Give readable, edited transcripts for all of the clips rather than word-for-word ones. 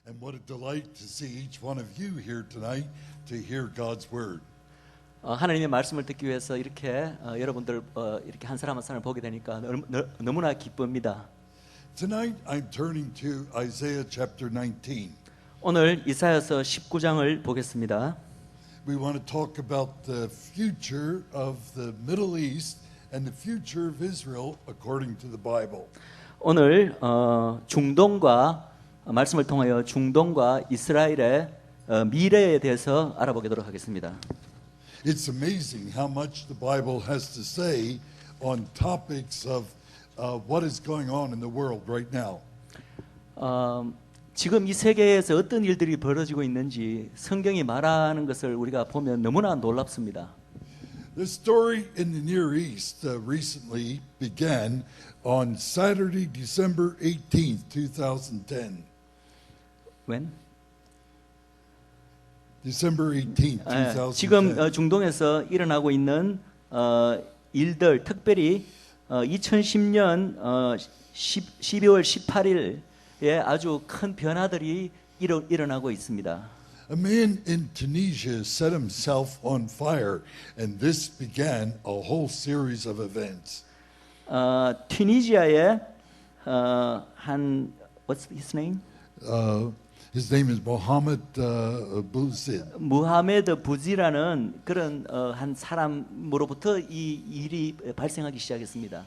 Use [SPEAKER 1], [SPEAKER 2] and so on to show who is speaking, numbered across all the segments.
[SPEAKER 1] And what a delight to see each one of you here tonight to hear God's word.
[SPEAKER 2] 하나님의 말씀을 듣기 위해서 이렇게 여러분들 이렇게 한 사람 한 사람을 보게 되니까 너무나 기쁩니다.
[SPEAKER 1] Tonight I'm turning to Isaiah chapter 19.
[SPEAKER 2] 오늘 이사야서 19장을 보겠습니다.
[SPEAKER 1] We want to talk about the future of the Middle East and the future of Israel according to the Bible.
[SPEAKER 2] 오늘 중동과 말씀을 통하여 중동과 이스라엘의 미래에 대해서 알아보도록 하겠습니다.
[SPEAKER 1] It's amazing how much the Bible has to say on topics of what is going on in the world right now.
[SPEAKER 2] 지금 이 세계에서 어떤 일들이 벌어지고 있는지 성경이 말하는 것을 우리가 보면 너무나 놀랍습니다.
[SPEAKER 1] The story in the Near East recently began on Saturday, December 18th, 2010.
[SPEAKER 2] When?
[SPEAKER 1] December 18th, 2010.
[SPEAKER 2] 지금 중동에서 일어나고 있는 일들, 특별히 2010년 12월 18일에 아주 큰 변화들이 일어나고 있습니다.
[SPEAKER 1] A man in Tunisia set himself on fire, and this began a whole series of events.
[SPEAKER 2] 튀니지아의 한 what's his name?
[SPEAKER 1] His name is Mohammed Bouzid.
[SPEAKER 2] 무하메드 부지라는 그런 한 사람으로부터 이 일이 발생하기 시작했습니다.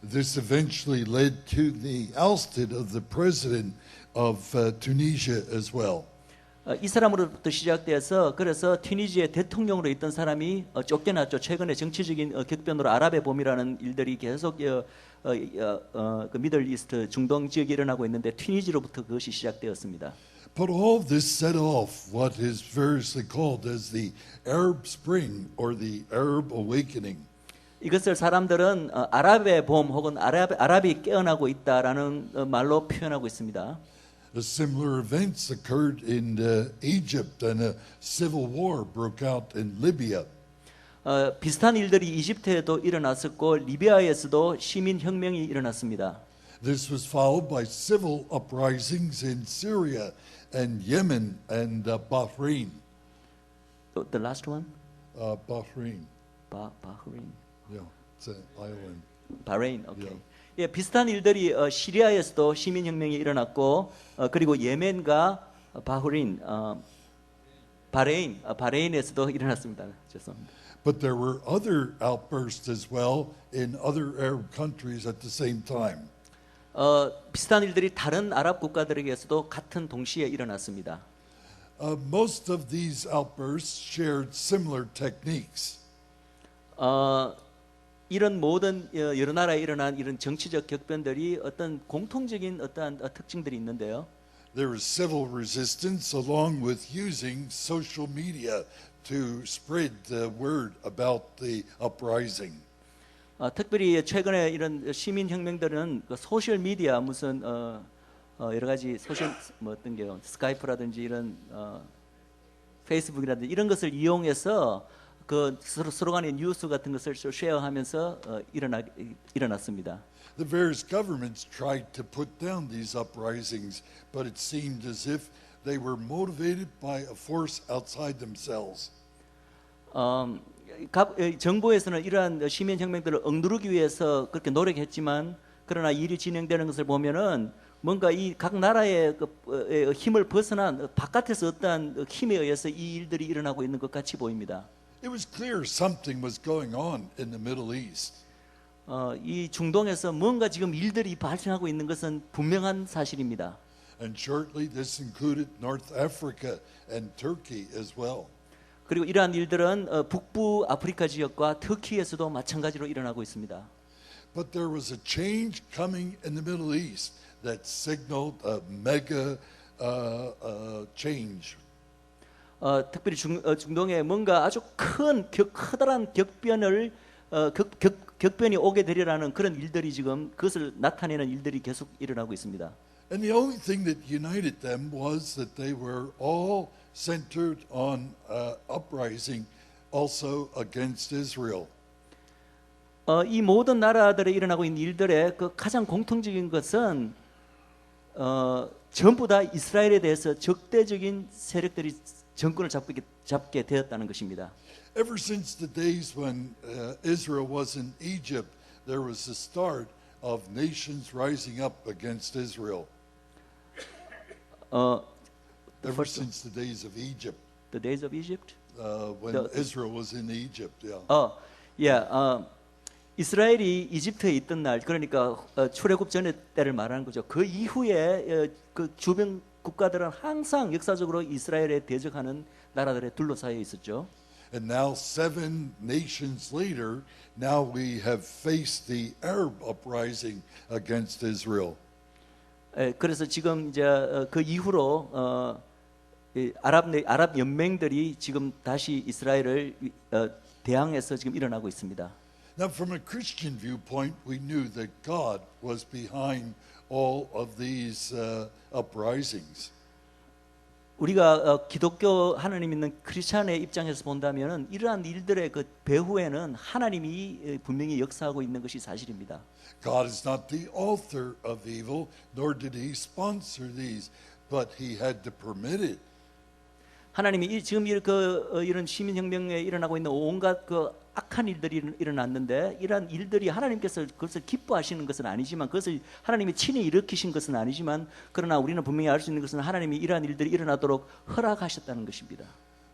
[SPEAKER 1] This eventually led to the ousted of the president of Tunisia as well.
[SPEAKER 2] 이 사람으로부터 시작돼서 그래서 튀니지의 대통령으로 있던 사람이 쫓겨났죠. 최근에 정치적인 격변으로 아랍의 봄이라는 일들이 계속 그 미들 이스트 중동 지역에 일어나고 있는데 튀니지로부터 그것이 시작되었습니다.
[SPEAKER 1] But all of this set off what is variously called as the Arab Spring or the Arab Awakening.
[SPEAKER 2] 이것을 사람들은 아랍의 봄 혹은 아랍이 깨어나고 있다라는 말로 표현하고 있습니다.
[SPEAKER 1] Similar events occurred in Egypt and a civil war broke out in Libya.
[SPEAKER 2] 비슷한 일들이 이집트에도 일어났었고 리비아에서도 시민 혁명이 일어났습니다.
[SPEAKER 1] This was followed by civil uprisings in Syria and Yemen and Bahrain.
[SPEAKER 2] The last one?
[SPEAKER 1] Bahrain.
[SPEAKER 2] Bahrain.
[SPEAKER 1] Yeah, it's an island.
[SPEAKER 2] 바레인. 오케이.
[SPEAKER 1] Yeah.
[SPEAKER 2] 예, 비슷한 일들이 시리아에서도 시민 혁명이 일어났고 그리고 예멘과 바흐린, 바레인에서도 일어났습니다. 죄송합니다.
[SPEAKER 1] But there were other outbursts as well in other Arab countries at the same time.
[SPEAKER 2] 비슷한 일들이 다른 아랍 국가들에게서도 같은 동시에 일어났습니다.
[SPEAKER 1] Most of these outbursts shared similar techniques.
[SPEAKER 2] 이런 모든 여러 나라에 일어난 이런 정치적 격변들이 어떤 공통적인 어떠한 특징들이 있는데요.
[SPEAKER 1] There was civil resistance along with using social media to spread the word about the uprising.
[SPEAKER 2] 특별히 최근에 이런 시민 혁명들은 그 소셜 미디어 무슨 여러 가지 소셜 뭐 어떤 게요 스카이프라든지 이런 페이스북이라든지 이런 것을 이용해서 그 서로 간의 뉴스 같은 것을 쉐어하면서 일어났습니다.
[SPEAKER 1] The various governments tried to put down these uprisings, but it seemed as if they were motivated by a force outside themselves.
[SPEAKER 2] 정부에서는 이러한 시민 혁명들을 억누르기 위해서 그렇게 노력했지만 그러나 일이 진행되는 것을 보면은 뭔가 이 각 나라의 힘을 벗어난 바깥에서 어떠한 힘에 의해서 이 일들이 일어나고 있는 것 같이 보입니다.
[SPEAKER 1] It was clear something was going on in the Middle East.
[SPEAKER 2] 이 중동에서 뭔가 지금 일들이 발생하고 있는 것은 분명한 사실입니다.
[SPEAKER 1] And shortly this included North Africa and Turkey as well.
[SPEAKER 2] 그리고 이러한 일들은 북부 아프리카 지역과 터키에서도 마찬가지로 일어나고 있습니다.
[SPEAKER 1] But there was a change coming in the Middle East that signaled a mega change.
[SPEAKER 2] 특별히 중동에 뭔가 아주 커다란 격변이 오게 되리라는 그런 일들이 지금 그것을 나타내는 일들이 계속 일어나고 있습니다.
[SPEAKER 1] And the only thing that united them was that they were all centered on uprising also against Israel.
[SPEAKER 2] 이 모든 나라들에 일어나고 있는 일들의 그 가장 공통적인 것은 전부 다 이스라엘에 대해서 적대적인 세력들이 정권을 잡게 되었다는 것입니다.
[SPEAKER 1] Ever since the days when Israel was in Egypt, there was the start of nations rising up against Israel. Ever since the days of Egypt,
[SPEAKER 2] The days of Egypt?
[SPEAKER 1] when Israel was in Egypt, yeah.
[SPEAKER 2] 이스라엘이 이집트에 있던 날, 그러니까 출애굽 전의 때를 말하는 거죠. 그 이후에 그 주변 국가들은 항상 역사적으로 이스라엘에 대적하는 나라들에 둘러싸여 있었죠.
[SPEAKER 1] And now 7 nations later, now we have faced the Arab uprising against Israel.
[SPEAKER 2] 그래서 지금 이제 그 이후로 이 아랍 연맹들이 지금 다시 이스라엘을 대항해서 지금 일어나고 있습니다.
[SPEAKER 1] Now, from a Christian viewpoint, we knew that God was behind all of these uprisings.
[SPEAKER 2] 우리가 기독교 하나님 있는 크리스찬의 입장에서 본다면은 이러한 일들의 그 배후에는 하나님이 분명히 역사하고 있는 것이 사실입니다.
[SPEAKER 1] God is not the author of evil, nor did he sponsor these, but he had to permit it.
[SPEAKER 2] 하나님이 지금 이런 시민혁명에 일어나고 있는 온갖 그 악한 일들이 일어났는데 이러한 일들이 하나님께서 그것을 기뻐하시는 것은 아니지만 그것을 하나님이 친히 일으키신 것은 아니지만 그러나 우리는 분명히 알 수 있는 것은 하나님이 이러한 일들이 일어나도록 허락하셨다는 것입니다.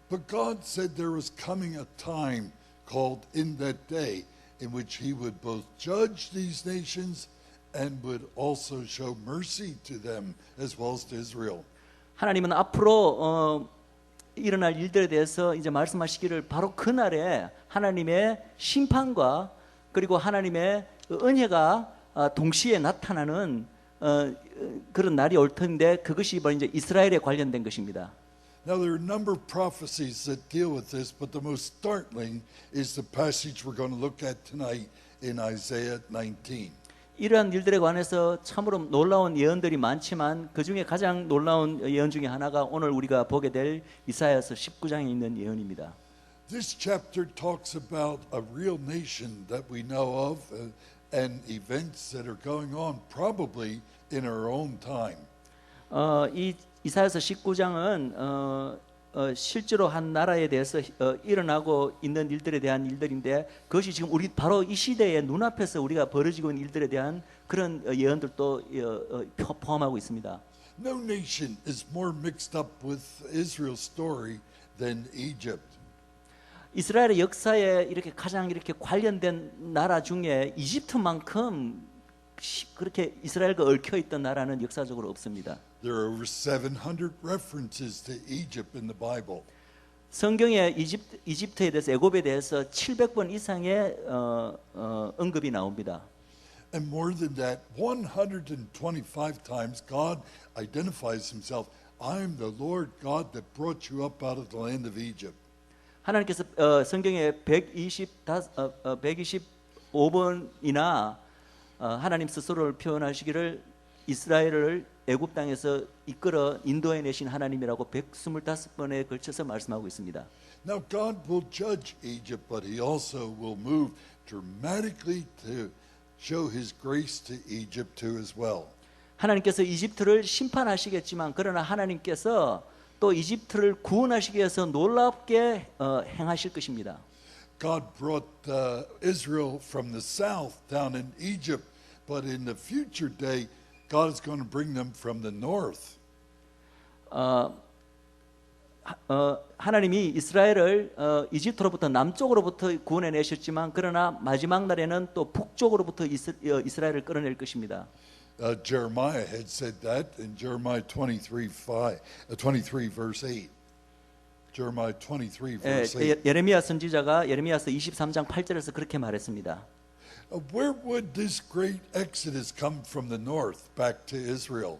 [SPEAKER 1] But God said there was coming a time called in that day in which he would both judge these nations and would also show mercy to them as well as to Israel.
[SPEAKER 2] 하나님은 앞으로 일어날 일들에 대해서 이제 말씀하시기를 바로 그날에 하나님의 심판과 그리고 하나님의 은혜가 동시에 나타나는 그런 날이 올 텐데 그것이 바로 이제 이스라엘에 관련된 것입니다.
[SPEAKER 1] Now there are a number of prophecies that deal with this, but the most startling is the passage we're going to look at tonight in Isaiah 19.
[SPEAKER 2] 이러한 일들에 관해서 참으로 놀라운 예언들이 많지만 그 중에 가장 놀라운 예언 중에 하나가 오늘 우리가 보게 될 이사야서 19장에 있는 예언입니다.
[SPEAKER 1] This chapter talks about a real nation that we know of and events that are going on probably in our own time.
[SPEAKER 2] 이 이사야서 19장은 실제로 한 나라에 대해서 일어나고 있는 일들에 대한 일들인데 그것이 지금 우리 바로 이 시대의 눈앞에서 우리가 벌어지고 있는 일들에 대한 그런 예언들도 포함하고 있습니다.
[SPEAKER 1] No nation is more mixed up with Israel's story than Egypt.
[SPEAKER 2] 이스라엘의 역사에 이렇게 가장 이렇게 관련된 나라 중에 이집트만큼 그렇게 이스라엘과 얽혀 있던 나라는 역사적으로 없습니다.
[SPEAKER 1] There are over 700 references to Egypt in the Bible.
[SPEAKER 2] 성경에 이집트에 대해서 애굽에 대해서 700번 이상의 언급이 나옵니다.
[SPEAKER 1] And more than that, 125 times God identifies himself. I'm the Lord God that brought you up out of the land of Egypt.
[SPEAKER 2] 하나님께서 성경에 125번이나 하나님 스스로를 표현하시기를 이스라엘을 애굽 땅에서 이끌어 인도해 내신 하나님이라고 125번에 걸쳐서 말씀하고 있습니다.
[SPEAKER 1] Now God will judge Egypt, but he also will move dramatically to show his grace to Egypt too as well.
[SPEAKER 2] 하나님께서 이집트를 심판하시겠지만 그러나 하나님께서 또 이집트를 구원하시기 위해서 놀랍게 행하실 것입니다.
[SPEAKER 1] God brought Israel from the south down in Egypt, but in the future day, God is going to bring them from the north.
[SPEAKER 2] 하나님이 이스라엘을 이집트로부터 남쪽으로부터 구원해 내셨지만 그러나 마지막 날에는 또 북쪽으로부터 이스라엘을 끌어낼 것입니다.
[SPEAKER 1] Jeremiah had said that in Jeremiah 23 verse 8. Jeremiah 23 verse 8.
[SPEAKER 2] 예레미야 선지자가 예레미야서 23장 8절에서 그렇게 말했습니다.
[SPEAKER 1] Where would this great exodus come from the north back to Israel?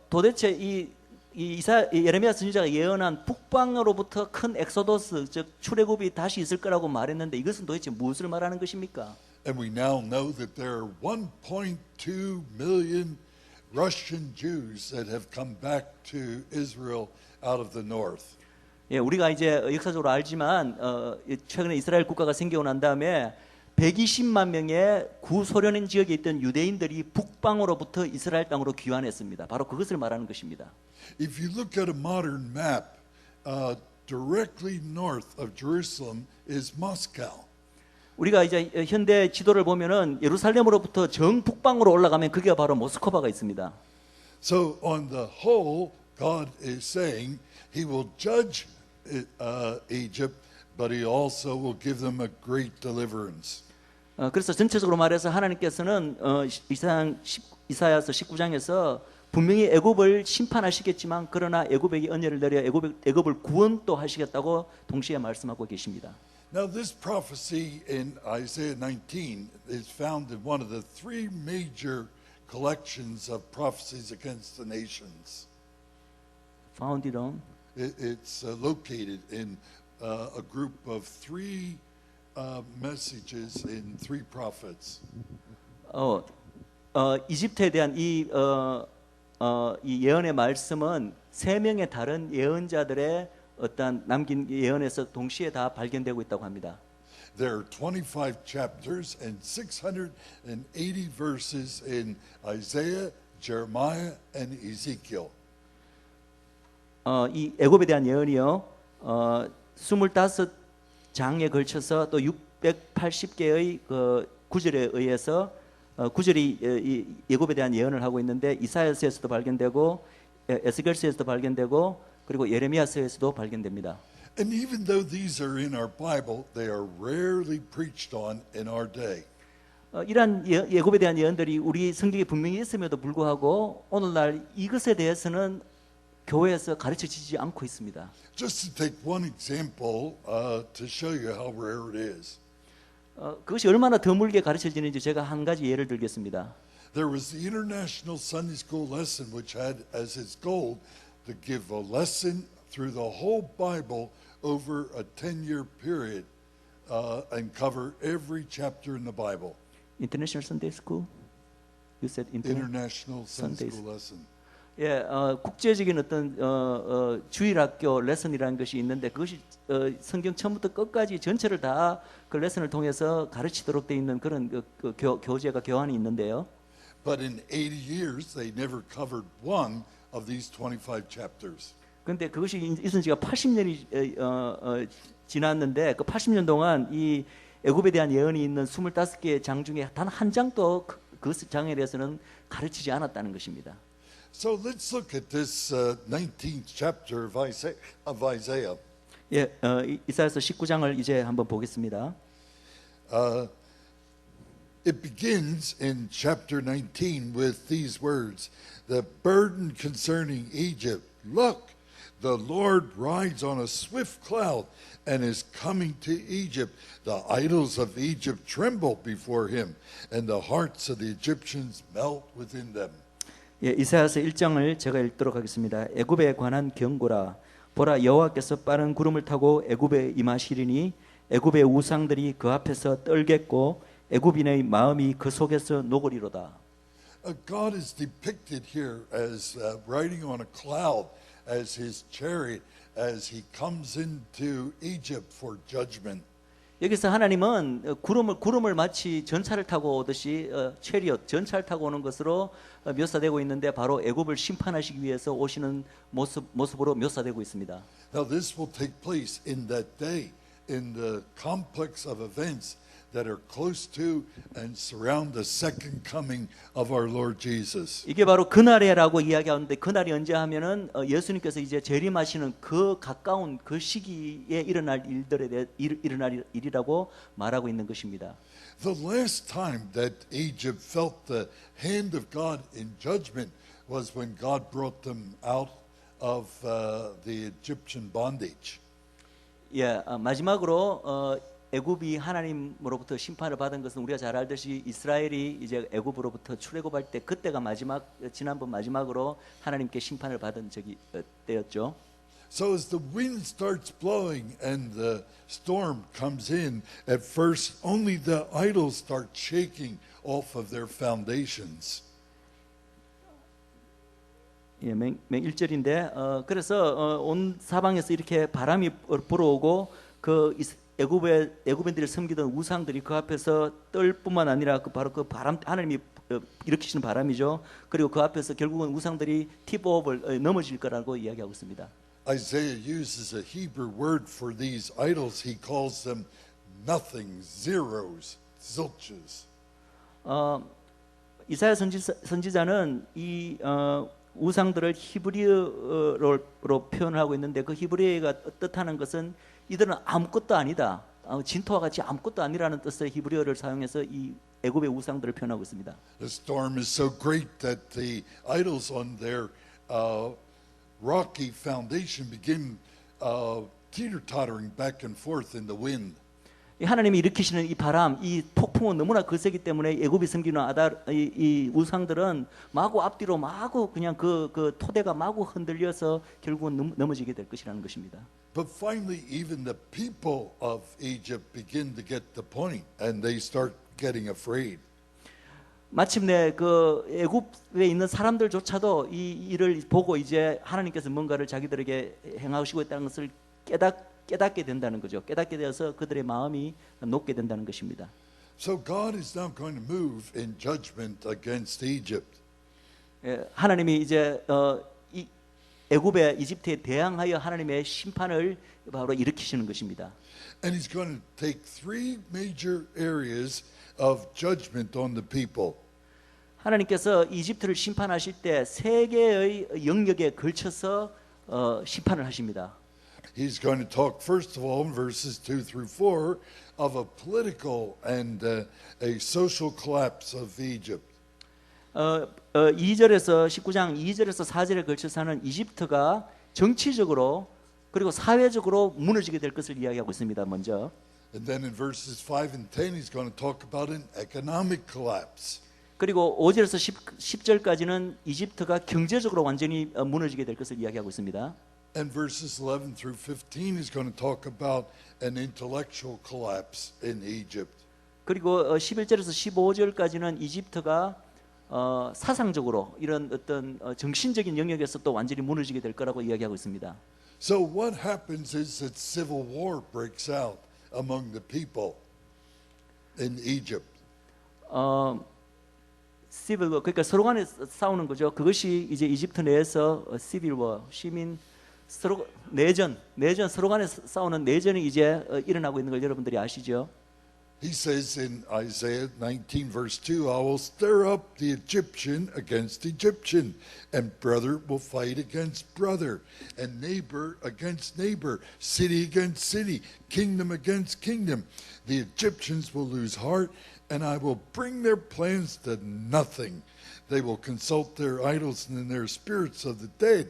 [SPEAKER 2] 도대체 이 예레미야 선지자가 예언한 북방으로부터 큰 엑소더스 즉 출애굽이 다시 있을 거라고 말했는데 이것은 도대체 무엇을 말하는 것입니까?
[SPEAKER 1] And we now know that there are 1.2 million Russian Jews that have come back to Israel out of the north.
[SPEAKER 2] 예, 우리가 이제 역사적으로 알지만 최근에 이스라엘 국가가 생기고 난 다음에 120만 명의 구소련인 지역에 있던 유대인들이 북방으로부터 이스라엘 땅으로 귀환했습니다. 바로 그것을 말하는 것입니다.
[SPEAKER 1] If you look at a modern map, directly north of Jerusalem is Moscow.
[SPEAKER 2] 우리가 이제 현대 지도를 보면은 예루살렘으로부터 정북방으로 올라가면 그게 바로 모스크바가 있습니다.
[SPEAKER 1] So on the whole, God is saying He will judge Egypt, but He also will give them a great deliverance.
[SPEAKER 2] 그래서 전체적으로 말해서 하나님께서는 이사야서 19장에서 분명히 애굽을 심판하시겠지만 그러나 애굽에게 언약을 내려 애굽을 구원도 하시겠다고 동시에 말씀하고 계십니다.
[SPEAKER 1] Now this prophecy in Isaiah 19 is found in one of the three major collections of prophecies against the nations.
[SPEAKER 2] Found it on
[SPEAKER 1] It's located in a group of three messages in three prophets.
[SPEAKER 2] 이집트에 대한 이 예언의 말씀은 세 명의 다른 예언자들의 어떤 남긴 예언에서 동시에 다 발견되고 있다고 합니다.
[SPEAKER 1] There are 25 chapters and 680 verses in Isaiah, Jeremiah, and Ezekiel.
[SPEAKER 2] 이 애굽에 대한 예언이요, 25장에 걸쳐서 또 680개의 그 구절에 의해서 구절이 이 애굽에 대한 예언을 하고 있는데 이사야서에서도 발견되고 에스겔서에서도 발견되고 그리고 예레미야서에서도 발견됩니다.
[SPEAKER 1] And even though these are in our Bible, they are rarely preached on in our day.
[SPEAKER 2] 이러한 애굽에 대한 예언들이 우리 성경에 분명히 있음에도 불구하고 오늘날 이것에 대해서는 교회에서 가르쳐지지 않고 있습니다.
[SPEAKER 1] Just to take one example to show you how rare it is.
[SPEAKER 2] 그것이 얼마나 드물게 가르쳐지는지 제가 한 가지 예를 들겠습니다.
[SPEAKER 1] There was the International Sunday School lesson which had as its goal to give a lesson through the whole Bible over a 10-year period and cover every chapter in the Bible.
[SPEAKER 2] International Sunday School? You said
[SPEAKER 1] International Sunday
[SPEAKER 2] Sundays.
[SPEAKER 1] School lesson.
[SPEAKER 2] 예, 국제적인 어떤 주일학교 레슨이라는 것이 있는데 그것이 성경 처음부터 끝까지 전체를 다 그 레슨을 통해서 가르치도록 돼 있는 그런 교재가 교환이 있는데요.
[SPEAKER 1] But in 80 years, they never covered one of these 25 chapters.
[SPEAKER 2] 그런데 그것이 있은 지가 80년이 지났는데 그 80년 동안 이 애굽에 대한 예언이 있는 25개의 장 중에 단 한 장도 그 장에 대해서는 가르치지 않았다는 것입니다.
[SPEAKER 1] So let's look at this 19th chapter of Isaiah.
[SPEAKER 2] 예, 이사야서 19장을 이제 한번 보겠습니다.
[SPEAKER 1] It begins in chapter 19 with these words, the burden concerning Egypt. Look, the Lord rides on a swift cloud and is coming to Egypt. The idols of Egypt tremble before him, and the hearts of the Egyptians melt within them.
[SPEAKER 2] 예, 이사야서 1장을 제가 읽도록 하겠습니다. 애굽에 관한 경고라. 보라, 여호와께서 빠른 구름을 타고 애굽에 임하시리니 애굽의 우상들이 그 앞에서 떨겠고 애굽인의 마음이 그 속에서 녹으리로다.
[SPEAKER 1] God is depicted here as riding on a cloud as his chariot as he comes into Egypt for judgment.
[SPEAKER 2] 여기서 하나님은 구름을 마치 전차를 타고 오듯이 체리엇 전차를 타고 오는 것으로 묘사되고 있는데 바로 애굽을 심판하시기 위해서 오시는 모습으로 묘사되고 있습니다.
[SPEAKER 1] Now this will take place in that day in the complex of events that are close to and surround the second coming of our Lord Jesus.
[SPEAKER 2] 이게 바로 그날에라고 이야기하는데 그날이 언제 하면은 예수님께서 이제 재림하시는 그 가까운 그 시기에 일어날 일어날 일이라고 말하고 있는 것입니다.
[SPEAKER 1] The last time that Egypt felt the hand of God in judgment was when God brought them out of the Egyptian bondage.
[SPEAKER 2] 예, 마지막으로 애굽이 하나님으로부터 심판을 받은 것은 우리가 잘 알듯이 이스라엘이 이제 애굽으로부터 출애굽할 때 그때가 지난번 마지막으로 하나님께 심판을 받은 때였죠.
[SPEAKER 1] So as the wind starts blowing and the storm comes in, at first only the idols start shaking off of their foundations.
[SPEAKER 2] 예, 맨 1절인데 그래서 온 사방에서 이렇게 바람이 불어오고 그 애굽인들이 섬기던 우상들이 그 앞에서 떨 뿐만 아니라 그 바로 그 바람 하나님이 일으키시는 바람이죠. 그리고 그 앞에서 결국은 우상들이 팁오업을 넘어질 거라고 이야기하고 있습니다.
[SPEAKER 1] Isaiah uses a Hebrew word for these idols. He calls them nothing, zeros, zilches.
[SPEAKER 2] 이사야 선지자는 이 우상들을 히브리어로 표현을 하고 있는데 그 히브리어가 뜻하는 것은 이들은 아무것도 아니다. 진토와 같이 아무것도 아니라는 뜻의 히브리어를 사용해서 이 애굽의 우상들을 표현하고 있습니다.
[SPEAKER 1] The storm is so great that the idols on their rocky foundation begin teeter-tottering back and forth in the wind.
[SPEAKER 2] 하나님이 일으키시는 이 바람, 이 폭풍은 너무나 거세기 때문에 애굽이 섬기는 이 우상들은 마구 앞뒤로 마구 그냥 그 토대가 마구 흔들려서 결국은 넘어지게 될 것이라는 것입니다.
[SPEAKER 1] But finally, even the people of Egypt begin to get the point, and they start getting afraid.
[SPEAKER 2] 마침내 그 애굽에 있는 사람들조차도 이 일을 보고 이제 하나님께서 뭔가를 자기들에게 행하시고 있다는 것을 깨닫게 된다는 거죠. 깨닫게 되어서 그들의 마음이 녹게 된다는 것입니다.
[SPEAKER 1] So God is now going to move in judgment against Egypt.
[SPEAKER 2] 하나님이 이제 이 애굽의 이집트에 대항하여 하나님의 심판을 바로 일으키시는 것입니다.
[SPEAKER 1] And he's going to take three major areas of judgment on the people.
[SPEAKER 2] 하나님께서 이집트를 심판하실 때 세 개의 영역에 걸쳐서 심판을 하십니다.
[SPEAKER 1] He's going to talk first of all in verses 2 through 4 of a political and a social collapse of Egypt.
[SPEAKER 2] 2절에서 19장 2절에서 4절에 걸쳐서 하는 이집트가 정치적으로 그리고 사회적으로 무너지게 될 것을 이야기하고 있습니다. 먼저.
[SPEAKER 1] And then in verses 5 and 10 he's going to talk about an economic collapse.
[SPEAKER 2] 그리고 5절에서 10절까지는 이집트가 경제적으로 완전히 무너지게 될 것을 이야기하고 있습니다.
[SPEAKER 1] And verses 11 through 15 is going to talk about an intellectual collapse in Egypt.
[SPEAKER 2] 그리고 11절에서 15절까지는 이집트가 사상적으로 이런 어떤 정신적인 영역에서 또 완전히 무너지게 될 거라고 이야기하고 있습니다.
[SPEAKER 1] So what happens is that civil war breaks out among the people in Egypt.
[SPEAKER 2] 시빌 워 그러니까 서로 간에 싸우는 거죠. 그것이 이제 이집트 내에서 시빌 워 시민 서로 내전 서로 간에 싸우는 내전이 이제 일어나고 있는 걸 여러분들이 아시죠?
[SPEAKER 1] He says in Isaiah 19 verse 2, I will stir up the Egyptian against Egyptian, and brother will fight against brother, and neighbor against neighbor, city against city, kingdom against kingdom. The Egyptians will lose heart, and I will bring their plans to nothing. They will consult their idols and their spirits of the dead,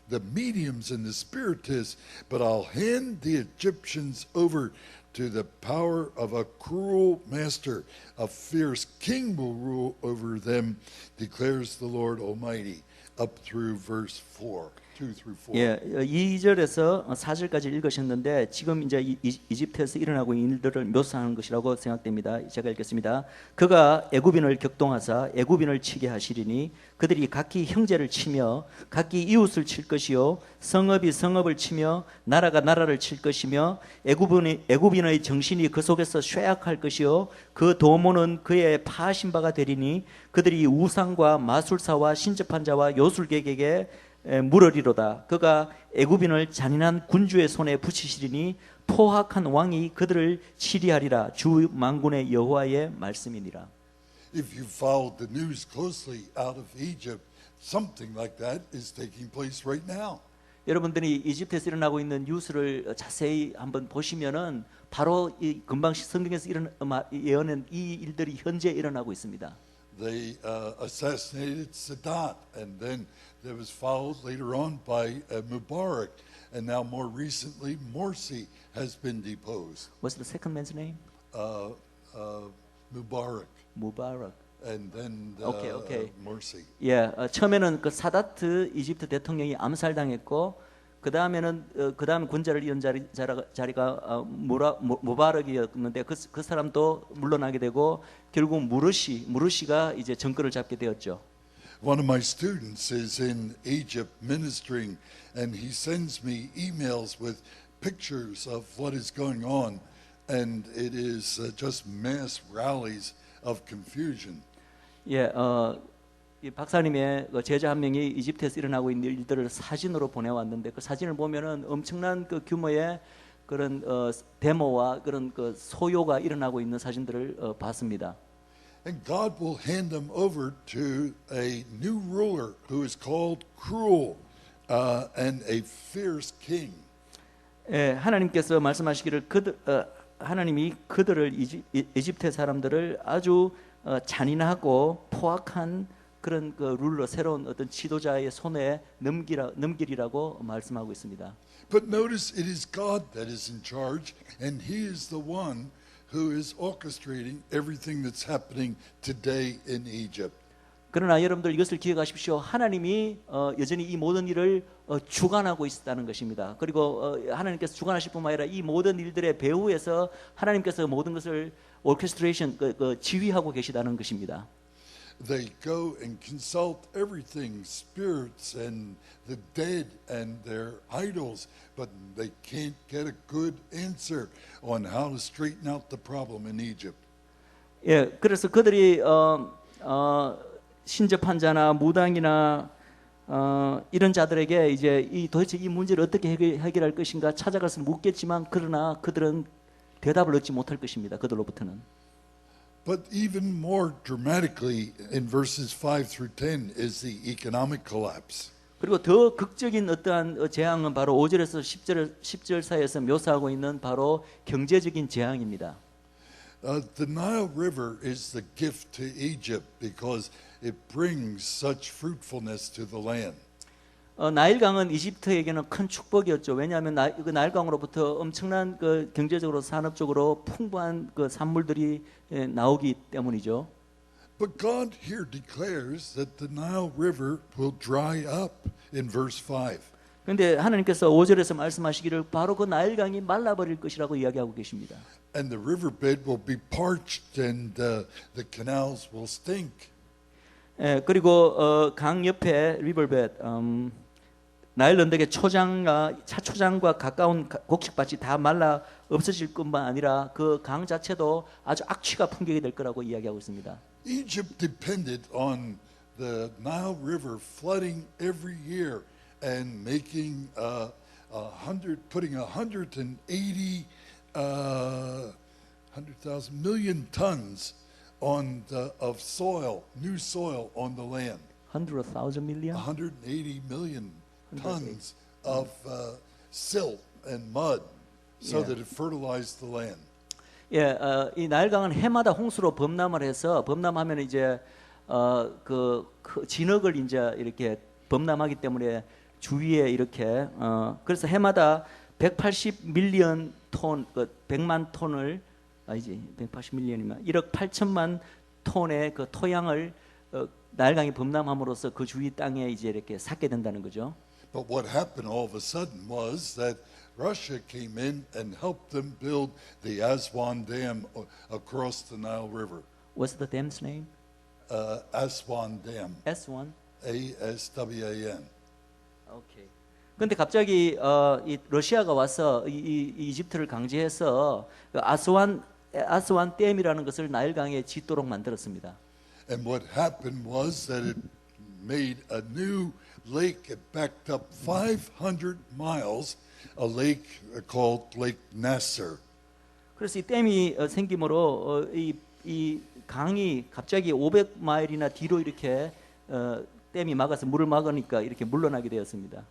[SPEAKER 1] the mediums and the spiritists, but I'll hand the Egyptians over to the power of a cruel master. A fierce king will rule over them, declares the Lord Almighty. Up through verse 4, 2 through 4.
[SPEAKER 2] 예, 2절에서 4절까지 읽으셨는데 지금 이제 이집트에서 일어나고 있는 일들을 묘사하는 것이라고 생각됩니다. 제가 읽겠습니다. 그가 애굽인을 격동하사 애굽인을 치게 하시리니 그들이 각기 형제를 치며 각기 이웃을 칠 것이요 성읍이 성읍을 치며 나라가 나라를 칠 것이며 애굽인의 정신이 그 속에서 쇠약할 것이요 그 도모는 그의 파하신 바가 되리니 그들이 우상과 마술사와 신접한 자와 요술객에게 물으리로다. 그가 애굽인을 잔인한 군주의 손에 붙이시리니 포악한 왕이 그들을 치리하리라. 주 만군의 여호와의 말씀이니라.
[SPEAKER 1] If you followed the news closely out of Egypt, something like that is taking place right now.
[SPEAKER 2] 여러분들이 이집트에서 일어나고 있는 뉴스를 자세히 한번 보시면은 바로 이 금방 성경에서 예언한 이 일들이 현재 일어나고 있습니다.
[SPEAKER 1] They assassinated Sadat, and then that was followed later on by Mubarak, and now more recently Morsi has been deposed.
[SPEAKER 2] What's the second man's name?
[SPEAKER 1] Mubarak,
[SPEAKER 2] 무바락.
[SPEAKER 1] and then
[SPEAKER 2] Okay.
[SPEAKER 1] Morsi.
[SPEAKER 2] 예, 처음에는 그 사다트 이집트 대통령이 암살당했고 그 다음에는 그 다음 군자를 이은 자리가 무바락이었는데 그 사람도 물러나게 되고 결국 무르시가 이제 정권을 잡게 되었죠.
[SPEAKER 1] One of my students is in Egypt ministering, and he sends me emails with pictures of what is going on and it is just mass rallies of confusion.
[SPEAKER 2] 예, 이 박사님의 그 제자 한 명이 이집트에서 일어나고 있는 일들을 사진으로 보내왔는데 그 사진을 보면은 엄청난 그 규모의 그런 데모와 그런 그 소요가 일어나고 있는 사진들을 봤습니다.
[SPEAKER 1] And God will hand them over to a new ruler who is called Cruel and a fierce king.
[SPEAKER 2] 예, 하나님께서 말씀하시기를 하나님이 그들을 이집트 사람들을 아주 잔인하고 포악한 그런 그 룰러 새로운 어떤 지도자의 손에 넘기리라고 말씀하고 있습니다.
[SPEAKER 1] But notice it is God that is in charge, and He is the one who is orchestrating everything that's happening today in Egypt.
[SPEAKER 2] 그러나 여러분들 이것을 기억하십시오. 하나님이 여전히 이 모든 일을 주관하고 있다는 것입니다. 그리고 하나님께서 주관하실 뿐만 아니라 이 모든 일들의 배후에서 하나님께서 모든 것을 오케스트레이션 지휘하고 계시다는 것입니다.
[SPEAKER 1] They go and consult everything, spirits and the dead and their idols, but they can't get a good answer on how to straighten out the problem in Egypt.
[SPEAKER 2] 예, 그래서 그들이 신접한 자나 무당이나 이런 자들에게 이제 도대체 이 문제를 어떻게 해결할 것인가 찾아가서 묻겠지만 그러나 그들은 대답을 얻지 못할 것입니다. 그들로부터는.
[SPEAKER 1] But even more dramatically in verses 5 through 10 is the economic collapse.
[SPEAKER 2] 그리고 더 극적인 어떠한 재앙은 바로 5절에서 10절 사이에서 묘사하고 있는 바로 경제적인 재앙입니다.
[SPEAKER 1] The Nile River is the gift to Egypt because it brings such fruitfulness to the land.
[SPEAKER 2] 나일강은 이집트에게는 큰 축복이었죠. 왜냐하면 그 나일강으로부터 엄청난 그 경제적으로 산업적으로 풍부한 그 산물들이 나오기 때문이죠.
[SPEAKER 1] But God here declares that the Nile River will dry up in verse 5.
[SPEAKER 2] 그런데 하나님께서 5절에서 말씀하시기를 바로 그 나일강이 말라버릴 것이라고 이야기하고 계십니다.
[SPEAKER 1] And the riverbed will be parched and the canals will stink.
[SPEAKER 2] 그리고 강 옆에 리버베드 나일 언덕의 차초장과 가까운 곡식밭이 다 말라 없어질 것만 아니라 그 강 자체도 아주 악취가 풍기게 될 거라고 이야기하고 있습니다.
[SPEAKER 1] Egypt depended on the Nile River flooding every year and making putting 100,000 million tons of soil, new soil on the land.
[SPEAKER 2] 100,000 million?
[SPEAKER 1] 180 million tons of silt and mud so that it fertilized the land.
[SPEAKER 2] 예, 이 나일강은 해마다 홍수로 범람을 해서 범람하면 이제 그 진흙을 이제 이렇게 범람하기 때문에 주위에 이렇게 그래서 해마다 180 밀리언 톤, 100만 톤을 아니지 180 밀리언이면 1억 8천만 톤의 그 토양을 나일강이 범람함으로써 그 주위 땅에 이제 이렇게 삭게 된다는 거죠.
[SPEAKER 1] But what happened all of a sudden was that Russia came in and helped them build the Aswan Dam across the Nile River.
[SPEAKER 2] What's the dam's name?
[SPEAKER 1] Aswan Dam.
[SPEAKER 2] S1.
[SPEAKER 1] ASWAN.
[SPEAKER 2] 오케이. 그런데 갑자기 이 러시아가 와서 이 이집트를 강제해서 그 아스완 댐이라는 것을 나일강에 짓도록 만들었습니다.
[SPEAKER 1] And what happened was that it made a new lake. It backed up 500 miles, a lake called Lake Nasser.
[SPEAKER 2] 그래서 이 댐이 생김으로 이 강이 갑자기 500마일이나 뒤로 이렇게 댐이 막아서 물을 막으니까 이렇게 물러나게 되었습니다.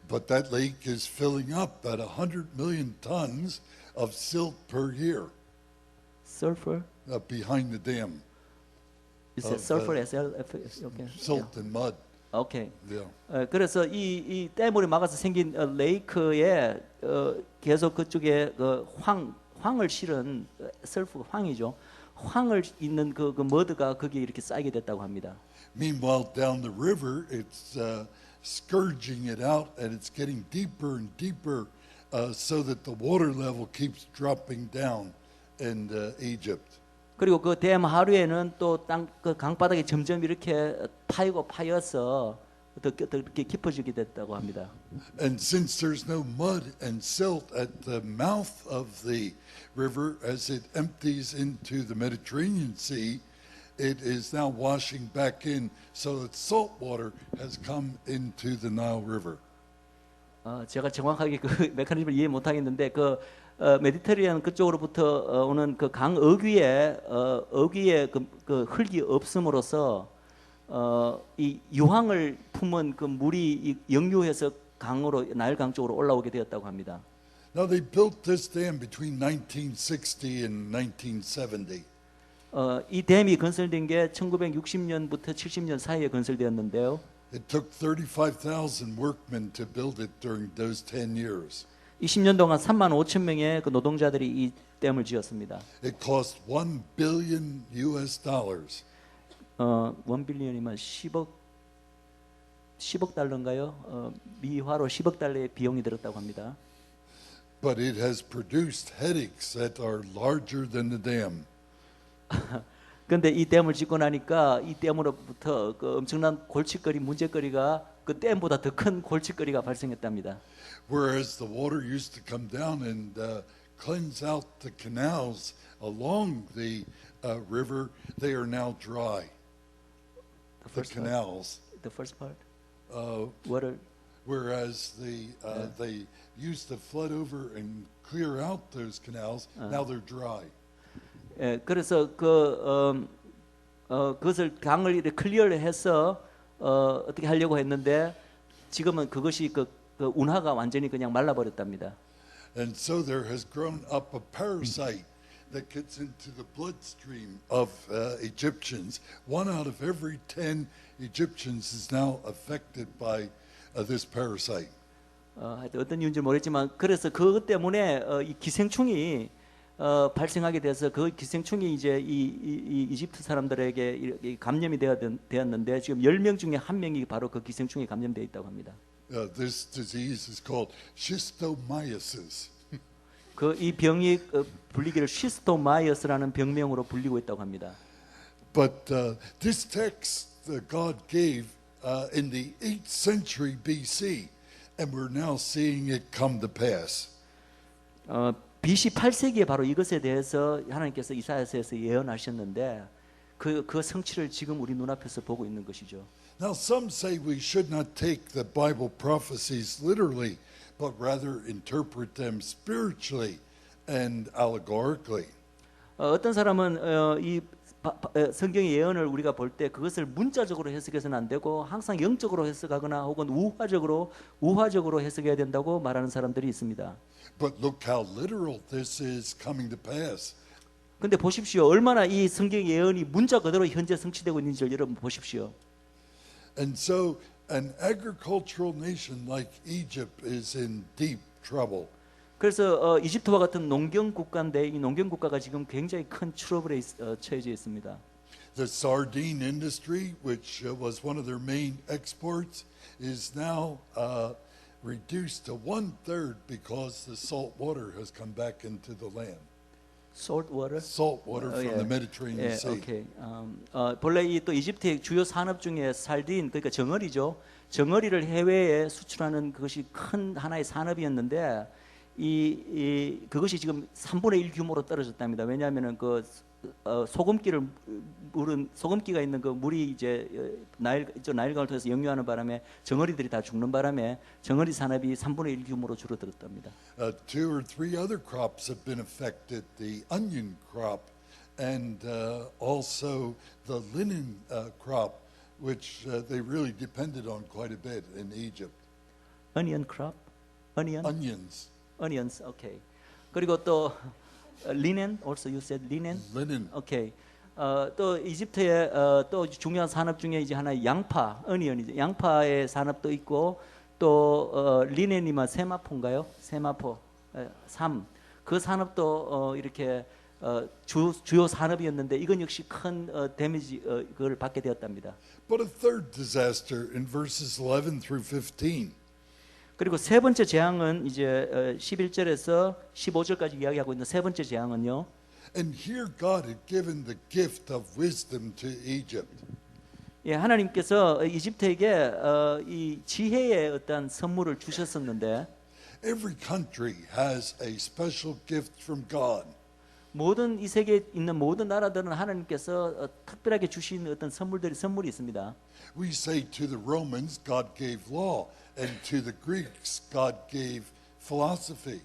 [SPEAKER 1] But that lake is filling up at 100 million tons of silt per year.
[SPEAKER 2] Sulfur?
[SPEAKER 1] Behind the dam.
[SPEAKER 2] You said sulfur SLF? Okay.
[SPEAKER 1] Silt and mud.
[SPEAKER 2] 오케이.
[SPEAKER 1] Yeah.
[SPEAKER 2] 그래서 이 댐으로 막아서 생긴 레이크에 계속 그쪽에 그 황을 실은 설프 황이죠. 황을 있는 그 머드가 거기에 이렇게 쌓이게 됐다고 합니다.
[SPEAKER 1] Meanwhile, down the river, it's scourging it out, and it's getting deeper and deeper, so that the water level keeps dropping down in Egypt.
[SPEAKER 2] 그리고 그 댐 하류에는 또 땅 그 강바닥이 점점 이렇게 파여서 더 이렇게 깊어지게 됐다고 합니다.
[SPEAKER 1] And since there's no mud and silt at the mouth of the river as it empties into the Mediterranean Sea, it is now washing back in so that salt water has come into the Nile River.
[SPEAKER 2] 제가 정확하게 그 메커니즘을 이해 못 하겠는데 그 메디테리안 그쪽으로부터 오는 그 강 어귀에 그 흙이 없음으로써 이 유황을 품은 그 물이 역류해서 강으로 나일강 쪽으로 올라오게 되었다고 합니다.
[SPEAKER 1] Now they built this dam between 1960 and 1970.
[SPEAKER 2] 이 댐이 건설된 게 1960년부터 70년 사이에 건설되었는데요.
[SPEAKER 1] It took 35,000 workmen to build it during those 10 years.
[SPEAKER 2] 20년 동안 3만 5천 명의 그 노동자들이 이 댐을 지었습니다.
[SPEAKER 1] It cost $1 billion US.
[SPEAKER 2] 1 빌리언이면 10억 달러인가요? 미화로 10억 달러의 비용이 들었다고 합니다.
[SPEAKER 1] But it has produced headaches that are larger than the dam.
[SPEAKER 2] 그런데 이 댐을 짓고 나니까 이 댐으로부터 그 엄청난 골칫거리 문제거리가 그 댐보다 더 큰 골칫거리가 발생했답니다.
[SPEAKER 1] Whereas the water used to come down and cleanse out the canals along the river, they are now dry. The canals.
[SPEAKER 2] The first part.
[SPEAKER 1] Uh,
[SPEAKER 2] Water.
[SPEAKER 1] Whereas they used to flood over and clear out those canals, now they're dry.
[SPEAKER 2] 예, 그래서 그것을 강을 이렇게 클리어해서 어떻게 하려고 했는데 지금은 그것이 그 운하가 완전히 그냥 말라버렸답니다.
[SPEAKER 1] And so there has grown up a parasite that gets into the bloodstream of Egyptians. 1 out of every 10 Egyptians is now affected by this parasite.
[SPEAKER 2] 하여튼 어떤 이유인지 모르겠지만 그래서 그것 때문에 이 기생충이 발생하게 돼서 그 기생충이 이제 이 이집트 사람들에게 감염이 되었는데 지금 10명 중에 1명이 바로 그 기생충에 감염되어 있다고 합니다.
[SPEAKER 1] This disease is called schistomiasis.
[SPEAKER 2] 이 병이 불리기를 시스토마이어스라는 병명으로 불리고 있다고 합니다.
[SPEAKER 1] But this text that God gave in the 8th century BC, and we're now seeing it come to pass.
[SPEAKER 2] BC 8세기에 바로 이것에 대해서 하나님께서 이사야서에서 예언하셨는데 그 성취를 지금 우리 눈앞에서 보고 있는 것이죠.
[SPEAKER 1] Now some say we should not take the Bible prophecies literally, but rather interpret them spiritually and allegorically.
[SPEAKER 2] 어떤 사람은 이 성경의 예언을 우리가 볼 때 그것을 문자적으로 해석해서는 안 되고 항상 영적으로 해석하거나 혹은 우화적으로 해석해야 된다고 말하는 사람들이 있습니다.
[SPEAKER 1] But look how literal this is coming to pass.
[SPEAKER 2] 근데 보십시오. 얼마나 이 성경 예언이 문자 그대로 현재 성취되고 있는지를 여러분 보십시오.
[SPEAKER 1] And so an agricultural nation like Egypt is in deep trouble.
[SPEAKER 2] 그래서 이집트와 같은 농경 국가인데 이 농경 국가가 지금 굉장히 큰 트러블에 처해져 있습니다.
[SPEAKER 1] The sardine industry, which was one of their main exports, is now reduced to 1/3 because the salt water has come back into the land.
[SPEAKER 2] Salt water?
[SPEAKER 1] Salt water from the Mediterranean Sea.
[SPEAKER 2] 오케이. 본래 이 또 이집트의 주요 산업 중에 살딘 그러니까 정어리죠. 정어리를 해외에 수출하는 그것이 큰 하나의 산업이었는데 그것이 지금 3분의 1 규모로 떨어졌답니다. 왜냐하면은 소금기가 있는 그 물이 이제 나일강을 통해서 역류하는 바람에 정어리들이 다 죽는 바람에 정어리 산업이 3분의 1 규모로 줄어들었답니다.
[SPEAKER 1] 2 or 3 other crops have been affected: the onion crop and also the linen crop, which they really depended on quite a bit in Egypt.
[SPEAKER 2] Onion crop, onions, okay. 그리고 또 linen, also you said linen.
[SPEAKER 1] Linen.
[SPEAKER 2] Okay. 또 이집트의 또 중요한 산업 중에 이제 하나의 양파, 어니언이죠. 양파의 산업도 있고 또 리넨이면 세마포인가요? 세마포, 삶. 그 산업도 이렇게 주요 산업이었는데 이건 역시 큰 데미지 그걸 받게 되었답니다.
[SPEAKER 1] But a third disaster in verses 11 through 15.
[SPEAKER 2] 그리고 세 번째 재앙은 이제 11절에서 15절까지 이야기하고 있는 세 번째 재앙은요.
[SPEAKER 1] And here God had given the gift of wisdom to Egypt.
[SPEAKER 2] 예, 하나님께서 이집트에게 이 지혜의 어떤 선물을 주셨었는데
[SPEAKER 1] Every country has a special gift from God.
[SPEAKER 2] 모든 이 세계에 있는 모든 나라들은 하나님께서 특별하게 주신 어떤 선물이 있습니다.
[SPEAKER 1] We say to the Romans, God gave law, and to the Greeks, God gave philosophy.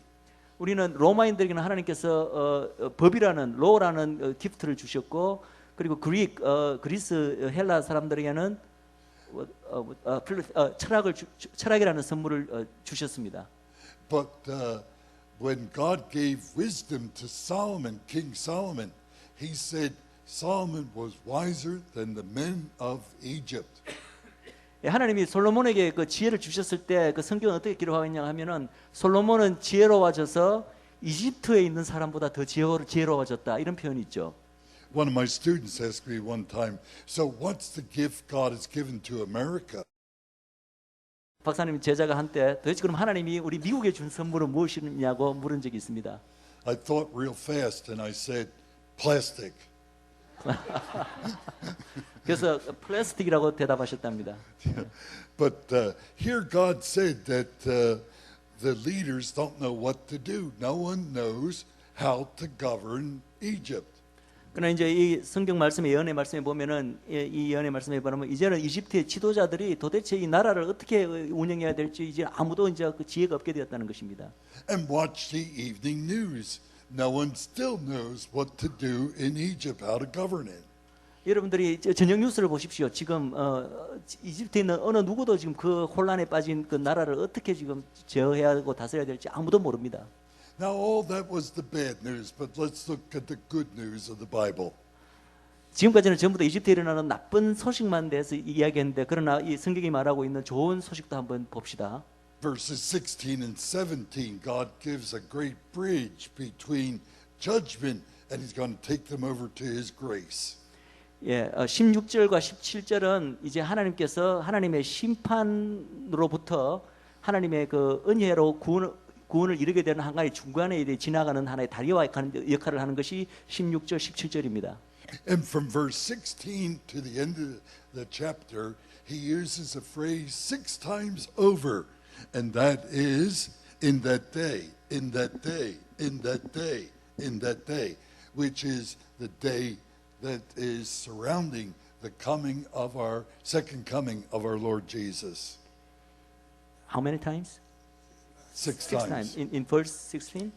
[SPEAKER 2] 우리는 로마인들에게는 하나님께서 법이라는 로라는 기프트를 주셨고 그리고 그리스 헬라 사람들에게는 철학이라는 선물을 주셨습니다.
[SPEAKER 1] But when God gave wisdom to Solomon, King Solomon, he said Solomon was wiser than the men of Egypt.
[SPEAKER 2] 하나님이 솔로몬에게 그 지혜를 주셨을 때 그 성경은 어떻게 기록하고 있냐 하면은 솔로몬은 지혜로워져서 이집트에 있는 사람보다 더 지혜로워졌다 이런 표현이 있죠.
[SPEAKER 1] One of my students asked me one time, so what's the gift God has given to America?
[SPEAKER 2] 박사님 제자가 한때 도대체 그럼 하나님이 우리 미국에 준 선물은 무엇이냐고 물은 적이 있습니다.
[SPEAKER 1] I thought real fast and I said plastic.
[SPEAKER 2] 그래서 플라스틱이라고 대답하셨답니다.
[SPEAKER 1] But here God said that the leaders don't know what to do. No one knows how to govern Egypt.
[SPEAKER 2] 그러나 이제 이 성경 말씀의 예언의 말씀에 보면은 이 예언의 말씀에 보면 이제는 이집트의 지도자들이 도대체 이 나라를 어떻게 운영해야 될지 이제 아무도 이제 그 지혜가 없게 되었다는 것입니다.
[SPEAKER 1] And watch the evening news. No one still knows what to do in Egypt, how to govern it.
[SPEAKER 2] 여러분들이 저녁 뉴스를 보십시오. 지금 이집트에 있는 어느 누구도 지금 그 혼란에 빠진 그 나라를 어떻게 지금 제어해야 하고 다스려야 될지 아무도 모릅니다.
[SPEAKER 1] Now all that was the bad news, but let's look at the good news of the Bible.
[SPEAKER 2] 지금까지는 전부 다 이집트에 일어나는 나쁜 소식만 대해서 이야기했는데 그러나 이 성경이 말하고 있는 좋은 소식도 한번 봅시다.
[SPEAKER 1] Verses 16 and 17, God gives a great bridge between judgment and he's going to take them over to his grace.
[SPEAKER 2] 예, 16절과 17절은 이제 하나님께서 하나님의 심판으로부터 하나님의 그 은혜로 구원을 이루게 되는 한가지 중간에 지나가는 하나의 다리와 역할을 하는 것이 16절, 17절입니다.
[SPEAKER 1] And from verse 16 to the end of the chapter, he uses a phrase 6 times over, and that is in that day, in that day, in that day, in that day, which is the day that is surrounding the coming of our second coming of our Lord Jesus.
[SPEAKER 2] How many times?
[SPEAKER 1] 6
[SPEAKER 2] Six
[SPEAKER 1] times.
[SPEAKER 2] In verse 16?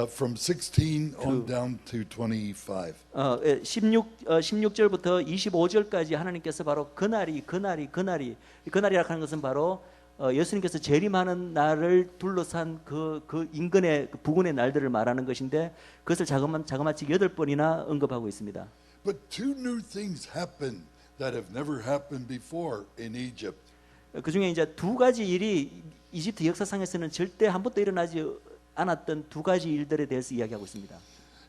[SPEAKER 1] From 16 on down to 25.
[SPEAKER 2] 16절부터 25절까지 하나님께서 바로 그날이라고 하는 것은 바로 예수님께서 재림하는 날을 둘러싼 그 인근의 그 부근의 날들을 말하는 것인데 그것을 자그마치 8번이나 언급하고 있습니다.
[SPEAKER 1] But 2 new things happen that have never happened before in Egypt.
[SPEAKER 2] 그 중에 이제 2가지 일이 이집트 역사상에서는 절대 한 번도 일어나지 않았던 2가지 일들에 대해서 이야기하고 있습니다.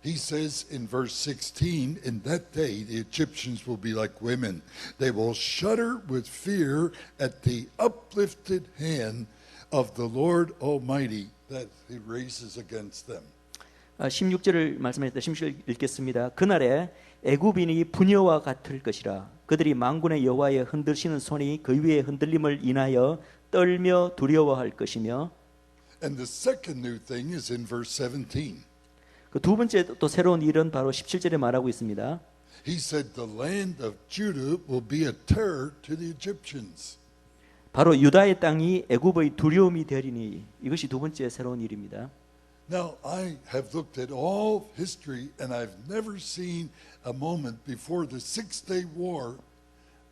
[SPEAKER 1] He says in verse 16, in that day the Egyptians will be like women. They will shudder with fear at the uplifted hand of the Lord Almighty that he raises against them.
[SPEAKER 2] 16절을 말씀하셨다. 16절 읽겠습니다. 그날에 애굽인이 부녀와 같을 것이라. 그들이 만군의 여호와의 흔드시는 손이 그 위에 흔들림을 인하여 떨며 두려워할 것이며.
[SPEAKER 1] And the second new thing is in verse 17.
[SPEAKER 2] 그 두 번째 또 새로운 일은 바로 17절에 말하고 있습니다.
[SPEAKER 1] He said the land of Judah will be a terror to the Egyptians.
[SPEAKER 2] 바로 유다의 땅이 애굽의 두려움이 되리니 이것이 두 번째 새로운 일입니다.
[SPEAKER 1] Now, I have looked at all history and I've never seen a moment before the Six-Day War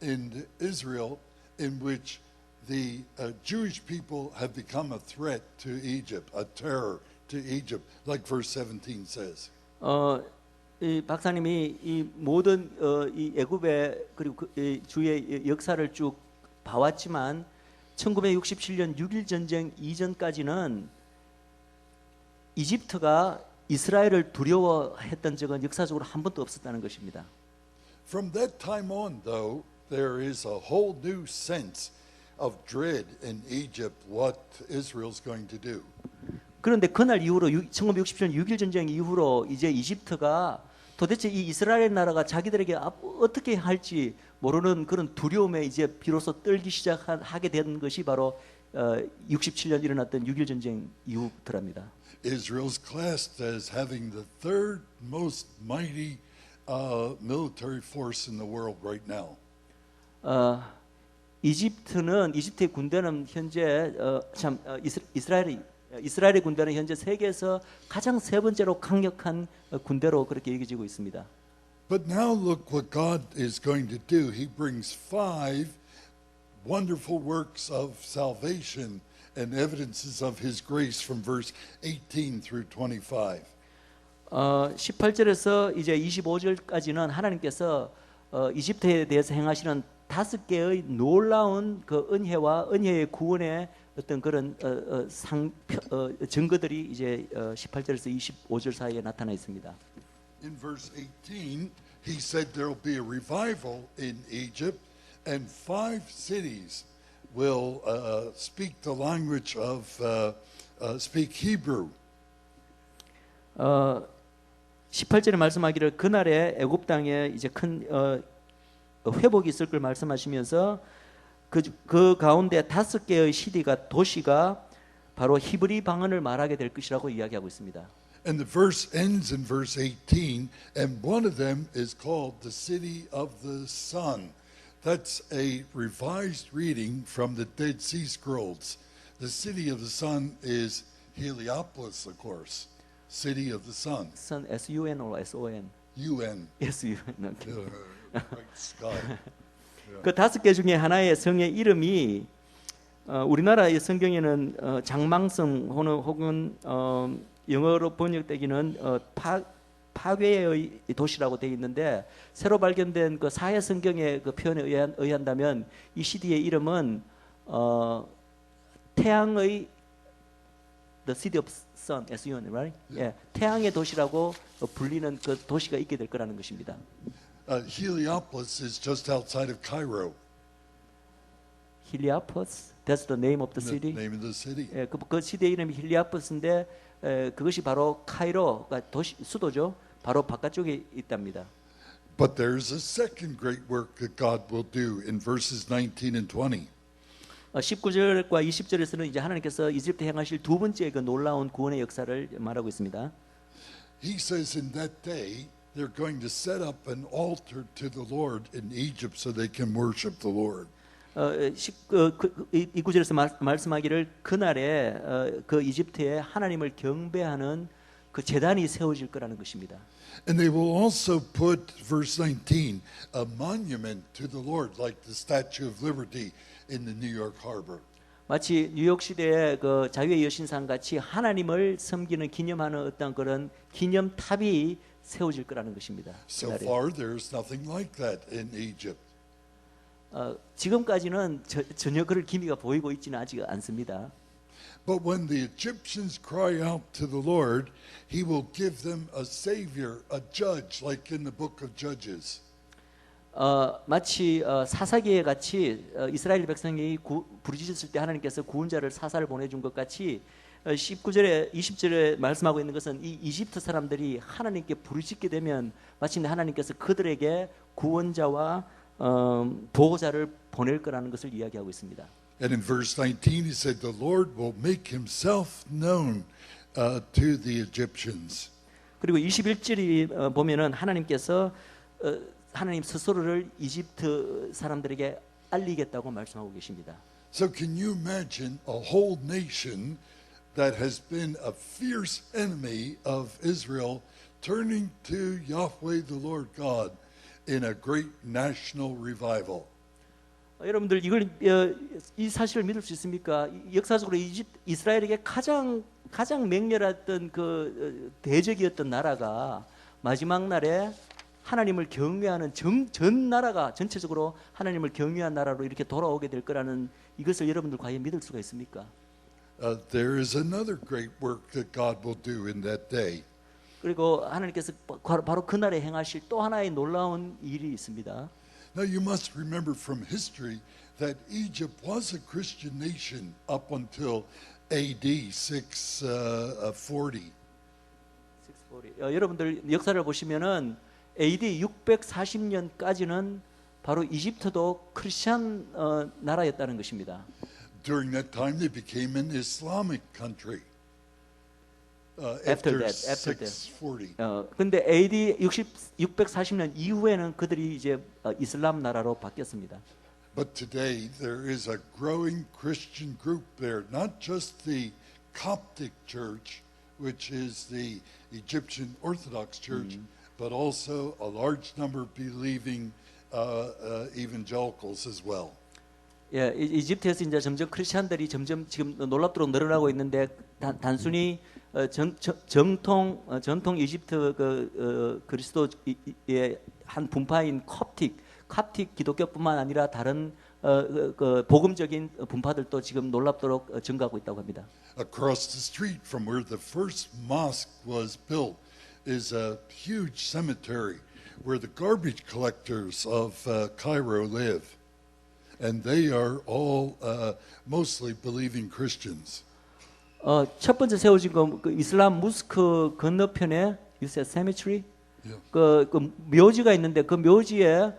[SPEAKER 1] in Israel in which the Jewish people have become a threat to Egypt, a terror to Egypt, like verse 17 says.
[SPEAKER 2] 이 박사님이 이 모든 이 애굽의 그리고 이 주의 역사를 쭉 봐왔지만 1967년 6.1 전쟁 이전까지는 이집트가 이스라엘을 두려워했던 적은 역사적으로 한 번도 없었다는 것입니다.
[SPEAKER 1] From that time on, though, there is a whole new sense of dread in Egypt what Israel's going to do.
[SPEAKER 2] 그런데 그날 이후로 1967년 6.1 전쟁 이후로 이제 이집트가 도대체 이 이스라엘 나라가 자기들에게 어떻게 할지 모르는 그런 두려움에 이제 비로소 떨기 시작하게 된 것이 바로 67년 일어났던 6.1 전쟁 이후부터랍니다.
[SPEAKER 1] Israel's classed as having the third most mighty military force in the world right now.
[SPEAKER 2] 이집트의 군대는 현재 이스라엘의 군대는 현재 세계에서 가장 세 번째로 강력한 군대로 그렇게 여겨지고 있습니다.
[SPEAKER 1] But now look what God is going to do. He brings 5 wonderful works of salvation and evidences of his grace from verse 18 through 25.
[SPEAKER 2] 18절에서 이제 25절까지는 하나님께서 이집트에 대해서 행하시는 5개의 놀라운 그 은혜와 은혜의 구원의 어떤 그런 증거들이 이제 18절에서 25절 사이에 나타나 있습니다.
[SPEAKER 1] In verse 18, he said there will be a revival in Egypt, and 5 cities will speak the language of speak Hebrew.
[SPEAKER 2] 18절에 말씀하기를 그날에 애굽 땅에 이제 큰 회복이 있을 걸 말씀하시면서 그 가운데 5개의 도시가 바로 히브리 방언을 말하게 될 것이라고 이야기하고 있습니다.
[SPEAKER 1] And the verse ends in verse 18, and one of them is called the city of the sun. That's a revised reading from the Dead Sea Scrolls. The city of the sun is Heliopolis, of course. City of the sun.
[SPEAKER 2] Sun S-U-N or S-O-N?
[SPEAKER 1] UN.
[SPEAKER 2] S-U-N.
[SPEAKER 1] Right, sky.
[SPEAKER 2] 그 5개 중에 하나의 성의 이름이 우리나라의 성경에는 장망성 혹은 영어로 번역되기는 파괴의 도시라고 되어 있는데 새로 발견된 그 사해 성경의 그 표현에 의한다면 이 시티의 이름은 태양의 The City of Sun, S-U-N, right? 예, 태양의 도시라고 불리는 그 도시가 있게 될 거라는 것입니다.
[SPEAKER 1] Heliopolis is just outside of Cairo.
[SPEAKER 2] Heliopolis, that's the name of the city.
[SPEAKER 1] The name of the city.
[SPEAKER 2] 예, 그 시대의 이름이 힐리아포스인데 그것이 바로 카이로가 수도죠. 바로 바깥쪽에 있답니다.
[SPEAKER 1] But there's a second great work that God will do in verses 19 and 20.
[SPEAKER 2] 19절과 20절에서는 이제 하나님께서 이집트에 행하실 두 번째 그 놀라운 구원의 역사를 말하고 있습니다.
[SPEAKER 1] He says in that day they're going to set up an altar to the Lord in Egypt so they can worship the Lord.
[SPEAKER 2] 이 구절에서 말씀하기를 그날에 그 이집트에 하나님을 경배하는 그 제단이 세워질 거라는 것입니다.
[SPEAKER 1] And they will also put, verse 19, a monument to the Lord like the Statue of Liberty in the New York Harbor.
[SPEAKER 2] 마치 뉴욕 시대의 그 자유의 여신상 같이 하나님을 섬기는 기념하는 어떤 그런 기념탑이 세워질 거라는 것입니다.
[SPEAKER 1] So far there's nothing like that in Egypt.
[SPEAKER 2] 지금까지는 전혀 그럴 기미가 보이고 있지는 아직 않습니다.
[SPEAKER 1] But when the Egyptians cry out to the Lord, He will give them a savior, a judge, like in the book of Judges.
[SPEAKER 2] 마치 사사기에 같이 이스라엘 백성이 부르짖었을 때 하나님께서 구원자를 사사를 보내준 것 같이 19절에 20절에 말씀하고 있는 것은 이 이집트 사람들이 하나님께 부르짖게 되면 마침내 하나님께서 그들에게 구원자와 보호자를 보낼 거라는 것을 이야기하고 있습니다.
[SPEAKER 1] And in verse 19 he said the Lord will make himself known to the Egyptians.
[SPEAKER 2] 그리고 21절이 보면은 하나님께서 하나님 스스로를 이집트 사람들에게 알리겠다고 말씀하고 계십니다.
[SPEAKER 1] So can you imagine a whole nation that has been a fierce enemy of Israel turning to Yahweh the Lord God in a great national revival?
[SPEAKER 2] 여러분들 이 사실을 믿을 수 있습니까? 역사적으로 이스라엘에게 가장 맹렬했던 그 대적이었던 나라가 마지막 날에 하나님을 경외하는 전 나라가 전체적으로 하나님을 경외한 나라로 이렇게 돌아오게 될 거라는 이것을 여러분들 과연 믿을 수가 있습니까?
[SPEAKER 1] There is another great work that God will do in that day.
[SPEAKER 2] 그리고 하나님께서 바로 그날에 행하실 또 하나의 놀라운 일이 있습니다.
[SPEAKER 1] Now you must remember from history that Egypt was a Christian nation up until AD 640.
[SPEAKER 2] 여러분들 역사를 보시면은 AD 640년까지는 바로 이집트도 크리스천 나라였다는 것입니다.
[SPEAKER 1] During that time, they became an Islamic country.
[SPEAKER 2] After
[SPEAKER 1] After
[SPEAKER 2] that, after that.
[SPEAKER 1] 640.
[SPEAKER 2] 근데 AD 640년 이후에는 그들이 이제 이슬람 나라로 바뀌었습니다.
[SPEAKER 1] But today, there is a growing Christian group there, not just the Coptic Church, which is the Egyptian Orthodox Church, but also a large number of believing evangelicals as well.
[SPEAKER 2] 예, 이집트에서 이제 점점 크리스천들이 점점 지금 놀랍도록 늘어나고 있는데 단순히 전통 이집트 그리스도의 한 분파인 캅틱 기독교뿐만 아니라 다른 그 복음적인 분파들도 지금 놀랍도록 증가하고 있다고 합니다.
[SPEAKER 1] Across the street from where the first mosque was built is a huge cemetery where the garbage collectors of Cairo live. And they are all mostly believing Christians.
[SPEAKER 2] 첫 번째 세워진 그 이슬람 모스크 건너편에 you said cemetery?
[SPEAKER 1] Yeah.
[SPEAKER 2] 그 묘지가 있는데 그 묘지에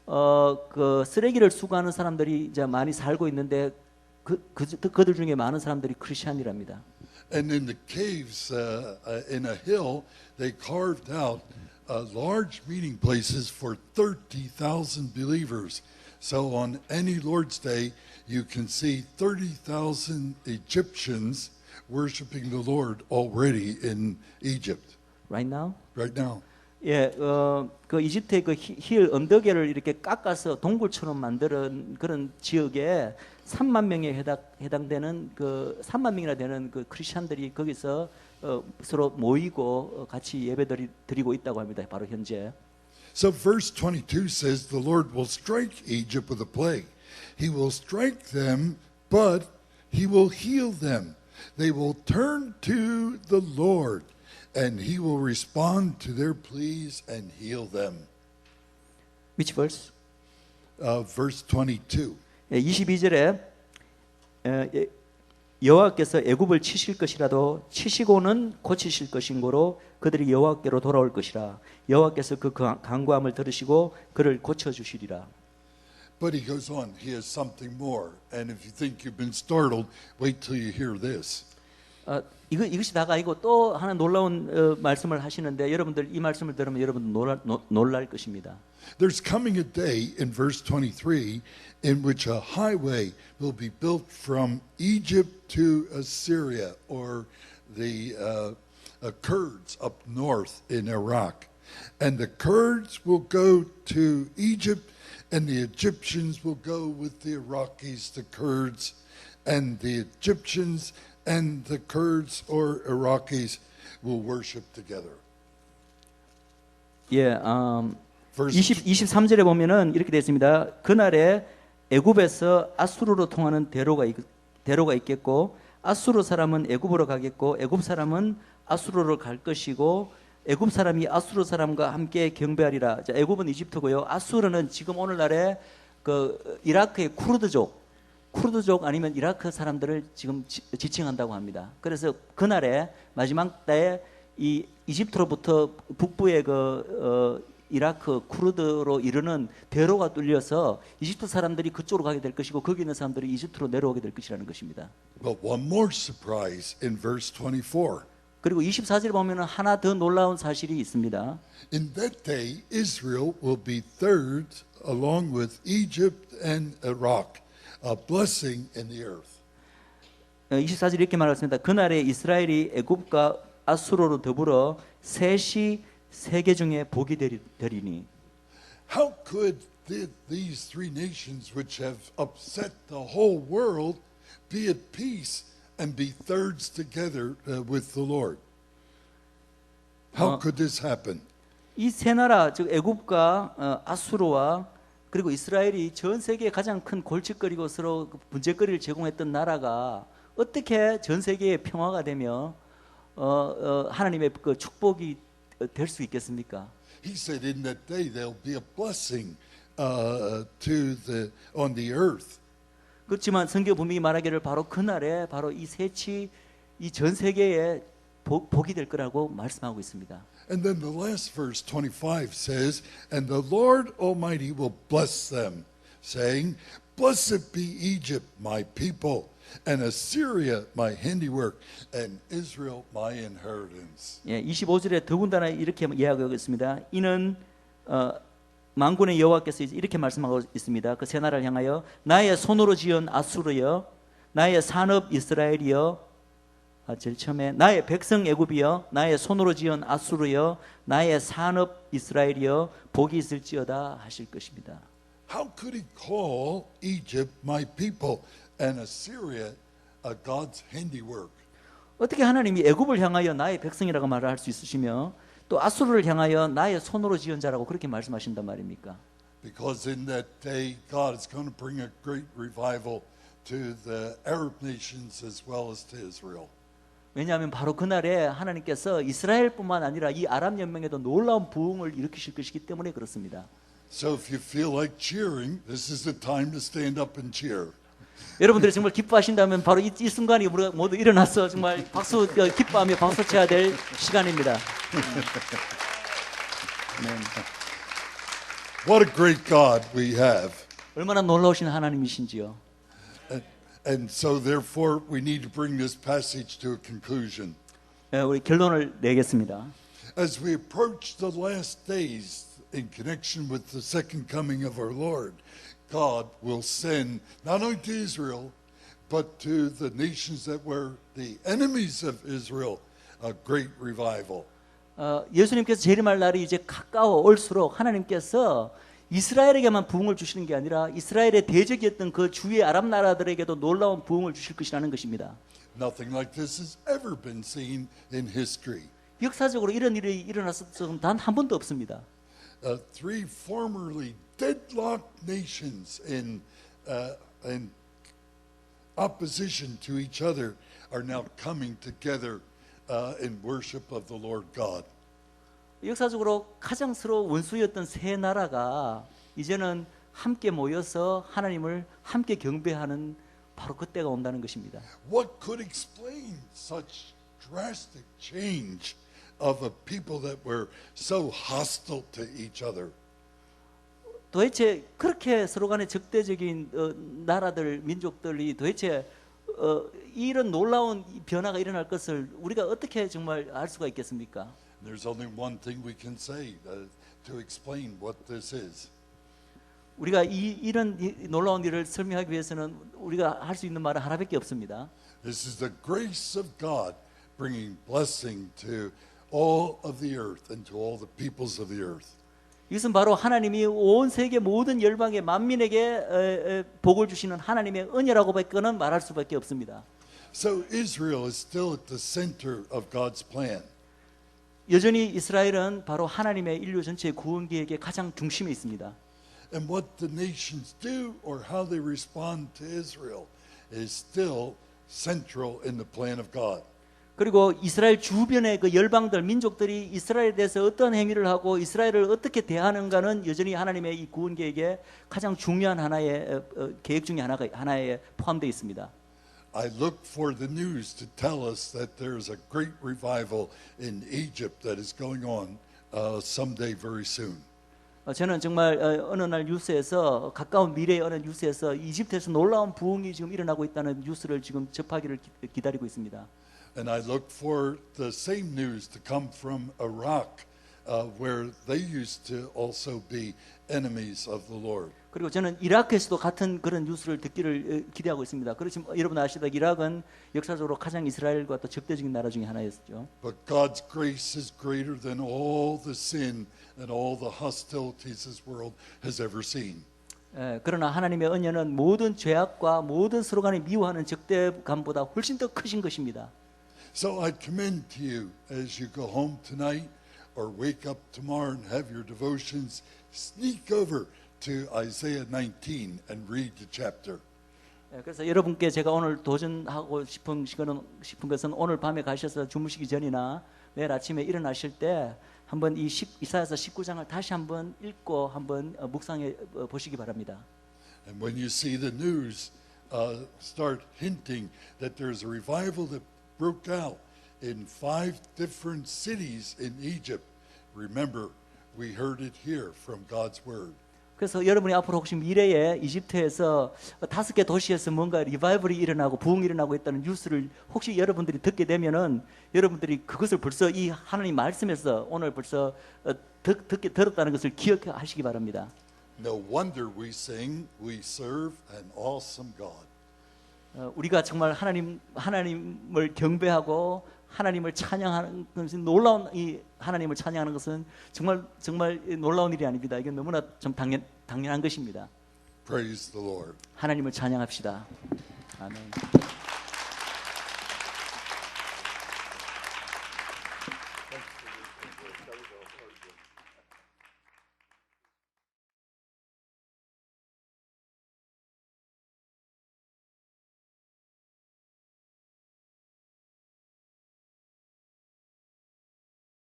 [SPEAKER 2] 그 쓰레기를 수거하는 사람들이 이제 많이 살고 있는데 그들 중에 많은 사람들이 크리스천이랍니다.
[SPEAKER 1] And in the caves in a hill, they carved out large meeting places for 30,000 believers. So on any Lord's Day, you can see 30,000 Egyptians worshiping the Lord already in Egypt.
[SPEAKER 2] Right now?
[SPEAKER 1] Right now.
[SPEAKER 2] 예, 그 이집트의 그 힐 언덕에를 이렇게 깎아서 동굴처럼 만드는 그런 지역에 3만 명에 해당되는 그 3만 명이나 되는 그 크리스천들이 거기서 서로 모이고 같이 예배드리고 있다고 합니다. 바로 현재.
[SPEAKER 1] So verse 22 says the Lord will strike Egypt with a plague. He will strike them, but he will heal them. They will turn to the Lord, and he will respond to their pleas and heal them.
[SPEAKER 2] Which verse?
[SPEAKER 1] Verse 22.
[SPEAKER 2] 22절에 여호와께서 애굽을 치실 것이라도 치시고는 고치실 것인고로 그들이 여호와께로 돌아올 것이라. 여호와께서 그 간구함을 들으시고 그를 고쳐 주시리라.
[SPEAKER 1] But he goes on. He has something more. And if you think you've been startled, wait till you hear this.
[SPEAKER 2] 이것이 다가 아니고 또 하나 놀라운 말씀을 하시는데 여러분들 이 말씀을 들으면 여러분 놀랄 것입니다.
[SPEAKER 1] There's coming a day in verse 23 in which a highway will be built from Egypt to Assyria or the Kurds up north in Iraq. And the Kurds will go to Egypt and the Egyptians will go with the Iraqis, the Kurds, and the Egyptians and the Kurds or Iraqis will worship together.
[SPEAKER 2] 예, 23절에 보면은 이렇게 되어 있습니다. 그날에 애굽에서 아수르로 통하는 대로가 있겠고 아수르 사람은 애굽으로 가겠고 애굽 사람은 아수르로 갈 것이고 애굽 사람이 아수르 사람과 함께 경배하리라. 자, 애굽은 이집트고요. 아수르는 지금 오늘날의 그 이라크의 쿠르드족 아니면 이라크 사람들을 지금 지칭한다고 합니다. 그래서 그날에 마지막 때에 이 이집트로부터 북부의 이라크 쿠르드로 이르는 대로가 뚫려서 이집트 사람들이 그쪽으로 가게 될 것이고 거기 있는 사람들이 이집트로 내려오게 될 것이라는 것입니다.
[SPEAKER 1] But one more surprise in verse 24.
[SPEAKER 2] 그리고 24절에 보면 하나 더 놀라운 사실이 있습니다.
[SPEAKER 1] In that day, Israel will be third along with Egypt and Iraq, a blessing in the earth.
[SPEAKER 2] 24절 이렇게 말했습니다. 그날에 이스라엘이 애굽과 아수르로 더불어 셋이 세계 중에 복이 되리니.
[SPEAKER 1] How could these three nations which have upset the whole world be at peace and be thirds together with the Lord? How could this happen?
[SPEAKER 2] 이 세 나라 즉 애굽과 아수르와 그리고 이스라엘이 전 세계에 가장 큰 골칫거리고 서로 문제거리를 제공했던 나라가 어떻게 전 세계에 평화가 되며 하나님의 그 축복이 될 수 있겠습니까?
[SPEAKER 1] He said, in that day there'll be a blessing on the earth.
[SPEAKER 2] 그렇지만 성경 분명히 말하기를 바로 그날에 바로 이 셋이 이 전 세계에 복이 될 거라고 말씀하고 있습니다.
[SPEAKER 1] And then the last verse, 25, says, And the Lord Almighty will bless them, saying, Blessed be Egypt, my people, and Assyria, my handiwork, and Israel, my inheritance.
[SPEAKER 2] 예, 25절에 더군다나 이렇게 이야기하고 있습니다. 이는 만군의 여호와께서 이렇게 말씀하고 있습니다. 그 세 나라를 향하여 나의 손으로 지은 아수르여, 나의 산업 이스라엘이여, 제일 처음에 나의 백성 애굽이여, 나의 손으로 지은 아수르여, 나의 산업 이스라엘이여, 복이 있을지어다 하실 것입니다.
[SPEAKER 1] How could he call Egypt my people and Assyria God's handiwork?
[SPEAKER 2] 어떻게 하나님이 애굽을 향하여 나의 백성이라고 말을 할 수 있으시며 또 아수르를 향하여 나의 손으로 지은 자라고 그렇게 말씀하신단 말입니까?
[SPEAKER 1] Because in that day God is going to bring a great revival to the Arab nations as well as to Israel.
[SPEAKER 2] 왜냐하면 바로 그날에 하나님께서 이스라엘뿐만 아니라 이 아랍 연맹에도 놀라운 부흥을 일으키실 것이기 때문에 그렇습니다.
[SPEAKER 1] So if you feel like cheering, this is the time to stand up and cheer.
[SPEAKER 2] 여러분들이 정말 기뻐하신다면 바로 이 순간이 우리가 모두 일어나서 정말 박수 기뻐하며 박수 쳐야 될 시간입니다.
[SPEAKER 1] What a great God we have.
[SPEAKER 2] 얼마나 놀라우신 하나님이신지요.
[SPEAKER 1] And so therefore we need to bring this passage to a conclusion.
[SPEAKER 2] 우리 결론을 내겠습니다.
[SPEAKER 1] As we approach the last days in connection with the second coming of our Lord, God will send not only to Israel, but to the nations that were the enemies of Israel, a great revival.
[SPEAKER 2] 예수님께서 재림할 날이 이제 가까워 올수록 하나님께서 이스라엘에게만 부흥을 주시는 게 아니라 이스라엘의 대적이었던 그 주위의 아랍 나라들에게도 놀라운 부흥을 주실 것이라는 것입니다.
[SPEAKER 1] Nothing like this has ever been seen in history.
[SPEAKER 2] 역사적으로 이런 일이 일어났을 적은 단 한 번도 없습니다.
[SPEAKER 1] Three formerly deadlocked nations in opposition to each other are now coming together in worship of the Lord God.
[SPEAKER 2] 역사적으로 가장 서로 원수였던 세 나라가 이제는 함께 모여서 하나님을 함께 경배하는 바로 그때가 온다는 것입니다.
[SPEAKER 1] What could explain such drastic change of a people that were so hostile to each other?
[SPEAKER 2] 도대체 그렇게 서로 간에 적대적인 나라들, 민족들이 도대체 이런 놀라운 변화가 일어날 것을 우리가 어떻게 정말 알 수가 있겠습니까?
[SPEAKER 1] There's only one thing we can say to explain what this is.
[SPEAKER 2] 우리가 이런 놀라운 일을 설명하기 위해서는 우리가 할 수 있는 말은 하나밖에 없습니다.
[SPEAKER 1] This is the grace of God bringing blessing to all of the earth and to all the peoples of the earth.
[SPEAKER 2] 이것은 바로 하나님이 온 세계 모든 열방의 만민에게 복을 주시는 하나님의 은혜라고밖에는 말할 수밖에 없습니다.
[SPEAKER 1] So Israel is still at the center of God's plan.
[SPEAKER 2] 여전히 이스라엘은 바로 하나님의 인류 전체의 구원 계획의 가장 중심에 있습니다.
[SPEAKER 1] And what the nations do or how they respond to Israel is still central in the plan of God.
[SPEAKER 2] 그리고 이스라엘 주변의 그 열방들, 민족들이 이스라엘에 대해서 어떤 행위를 하고 이스라엘을 어떻게 대하는가는 여전히 하나님의 이 구원 계획의 가장 중요한 하나의 계획 중에 하나에 포함되어 있습니다.
[SPEAKER 1] I look for the news to tell us that there is a great revival in Egypt that is going on someday very soon.
[SPEAKER 2] 저는 정말 어느 날 뉴스에서 가까운 미래의 어느 뉴스에서 이집트에서 놀라운 부흥이 지금 일어나고 있다는 뉴스를 지금 접하기를 기다리고 있습니다.
[SPEAKER 1] And I look for the same news to come from Iraq, where they used to also be enemies of the Lord.
[SPEAKER 2] 그리고 저는 이라크에서도 같은 그런 뉴스를 듣기를 기대하고 있습니다. 그렇지만 여러분 아시다시피 이라크는 역사적으로 가장 이스라엘과 또 적대적인 나라 중에 하나였죠.
[SPEAKER 1] But God's grace is greater than all the sin and all the hostilities this world has ever seen.
[SPEAKER 2] 그러나 하나님의 은혜는 모든 죄악과 모든 서로 간에 미워하는 적대감보다 훨씬 더 크신 것입니다.
[SPEAKER 1] So I commend to you as you go home tonight or wake up tomorrow and have your devotions, sneak over to Isaiah 19 and read the chapter.
[SPEAKER 2] 그래서 여러분께 제가 오늘 도전하고 싶은 것은 오늘 밤에 가셔서 주무시기 전이나 내일 아침에 일어나실 때 한번 이 이사야서 19장을 다시 한번 읽고 한번 묵상해 보시기 바랍니다.
[SPEAKER 1] And when you see the news start hinting that there's a revival that broke out in 5 different cities in Egypt, remember, we heard it here from God's Word.
[SPEAKER 2] 그래서 여러분이 앞으로 혹시 미래에 이집트에서 5개 도시에서 뭔가 리바이벌이 일어나고 부흥이 일어나고 있다는 뉴스를 혹시 여러분들이 듣게 되면은 여러분들이 그것을 벌써 이 하나님 말씀에서 오늘 벌써 들었다는 것을 기억하시기 바랍니다.
[SPEAKER 1] No wonder we sing, we serve an awesome God.
[SPEAKER 2] 우리가 정말 하나님을 경배하고 하나님을 찬양하는 것은 놀라운 이 하나님을 찬양하는 것은 정말 놀라운 일이 아닙니다. 이게 너무나 좀 당연한 것입니다.
[SPEAKER 1] Praise the Lord.
[SPEAKER 2] 하나님을 찬양합시다. 아멘.